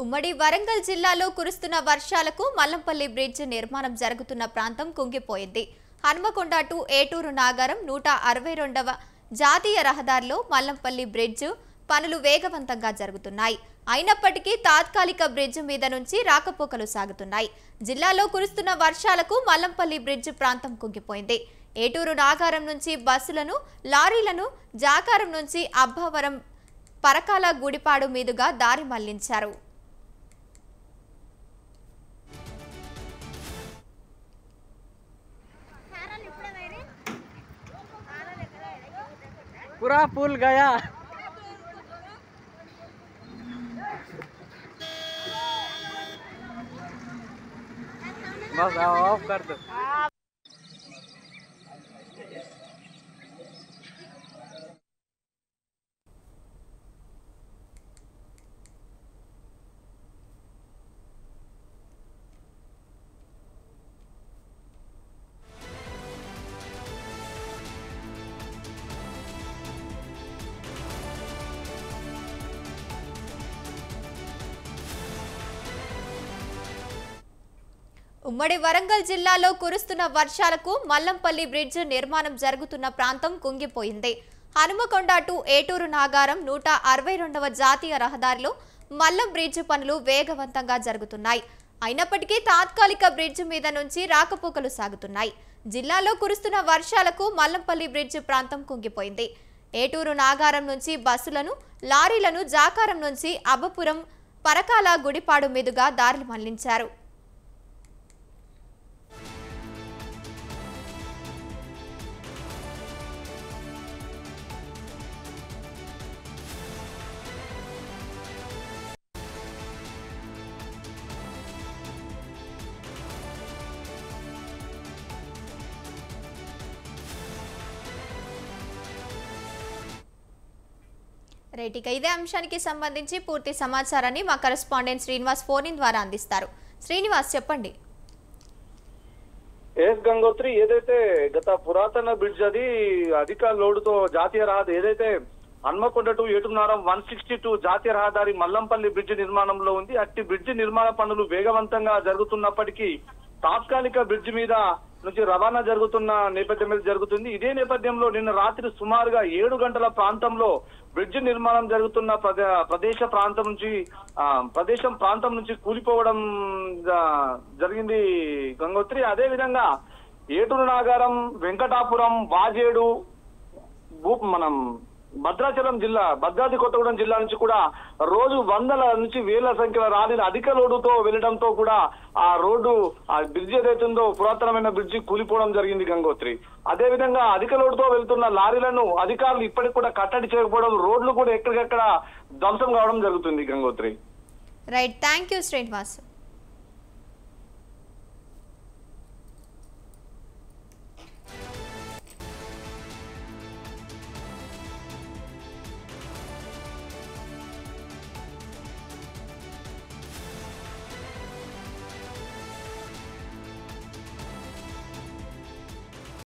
ఉమ్మడి వరంగల్ జిల్లాలో కురుస్తున్న వర్షాలకు మల్లంపల్లి బ్రిడ్జ్ నిర్మాణం జరుగుతున్న ప్రాంతం కుంగిపోయింది. హనుమకొండ టు ఏటూరు నాగారం 162వ జాతీయ రహదారిలో మల్లంపల్లి బ్రిడ్జ్ పనులు వేగవంతంగా జరుగుతున్నాయి. అయినప్పటికీ తాత్కాలిక బ్రిడ్జ్ మీద నుంచి రాకపోకలు సాగుతున్నాయి. జిల్లాలో కురుస్తున్న వర్షాలకు మల్లంపల్లి బ్రిడ్జ్ ప్రాంతం కుంగిపోయింది. ఏటూరు నాగారం నుంచి బస్సులను, లారీలను జాకారం నుంచి అబ్బవరం, పరకాల గుడిపాడు మీదుగా దారి మళ్లించారు. पूरा पुल गया। बस ऑफ कर दो। ఉమ్మడి వరంగల్ జిల్లాలో కురుస్తున్న వర్షాలకు మల్లంపల్లి బ్రిడ్జ్ నిర్మాణం జరుగుతున్న ప్రాంతం కుంగిపోయింది. హనుమకొండ టు ఏటూరు నాగారం 162వ జాతీయ రహదారిలో మల్లం బ్రిడ్జ్ పనులు వేగవంతంగా జరుగుతున్నాయి. అయినప్పటికీ తాత్కాలిక బ్రిడ్జ్ మీద నుంచి రాకపోకలు సాగుతున్నాయి. జిల్లాలో కురుస్తున్న వర్షాలకు మల్లంపల్లి బ్రిడ్జ్ ప్రాంతం కుంగిపోయింది. ఏటూరు నాగారం నుంచి బస్సులను, లారీలను జాకారం నుంచి అబ్బపురం, పరకాల గుడిపాడు మీదుగా దారి మళ్లించారు. రైట్, ఇక ఇదే అంశానికి సంబంధించి పూర్తి సమాచారాన్ని మా కరెస్పాండెంట్ శ్రీనివాస్ ఫోన్ ఇన్ ద్వారా అందిస్తారు. శ్రీనివాస్, చెప్పండి. ఎస్ గంగోత్రి, ఏదైతే గత పురాతన బ్రిడ్జ్ అది అధిక లోడుతో జాతీయ రహదారి ఏదైతే హన్మకొండ టు ఏటునారం 162 జాతీయ రహదారి మల్లంపల్లి బ్రిడ్జ్ నిర్మాణంలో ఉంది. అట్టి బ్రిడ్జ్ నిర్మాణ పనులు వేగవంతంగా జరుగుతున్నప్పటికీ తాత్కాలిక బ్రిడ్జ్ మీద నుంచి రవాణా జరుగుతున్న నేపథ్యం మీద జరుగుతుంది. ఇదే నేపథ్యంలో నిన్న రాత్రి సుమారుగా 7 గంటల ప్రాంతంలో బ్రిడ్జ్ నిర్మాణం జరుగుతున్న ప్రదేశం ప్రాంతం నుంచి కూలిపోవడం జరిగింది గంగోత్రి. అదే విధంగా ఏటూరు నాగారం, వెంకటాపురం, వాజేడు, భద్రాచలం జిల్లా, భద్రాద్రి కొత్తగూడెం జిల్లా నుంచి కూడా రోజు వందల నుంచి వేల సంఖ్యలో లారీలు అధిక లోడుతో వెళ్లడంతో కూడా ఆ రోడ్డు, ఆ బ్రిడ్జ్ ఏదైతుందో పురాతనమైన బ్రిడ్జి కూలిపోవడం జరిగింది గంగోత్రి. అదే విధంగా అధిక లోడుతో వెళ్తున్న లారీలను అధికారులు ఇప్పటికి కూడా కట్టడి చేయకపోవడం, రోడ్లు కూడా ఎక్కడికెక్కడ ధ్వంసం కావడం జరుగుతుంది Gangotri. Right, thank you Srinivas.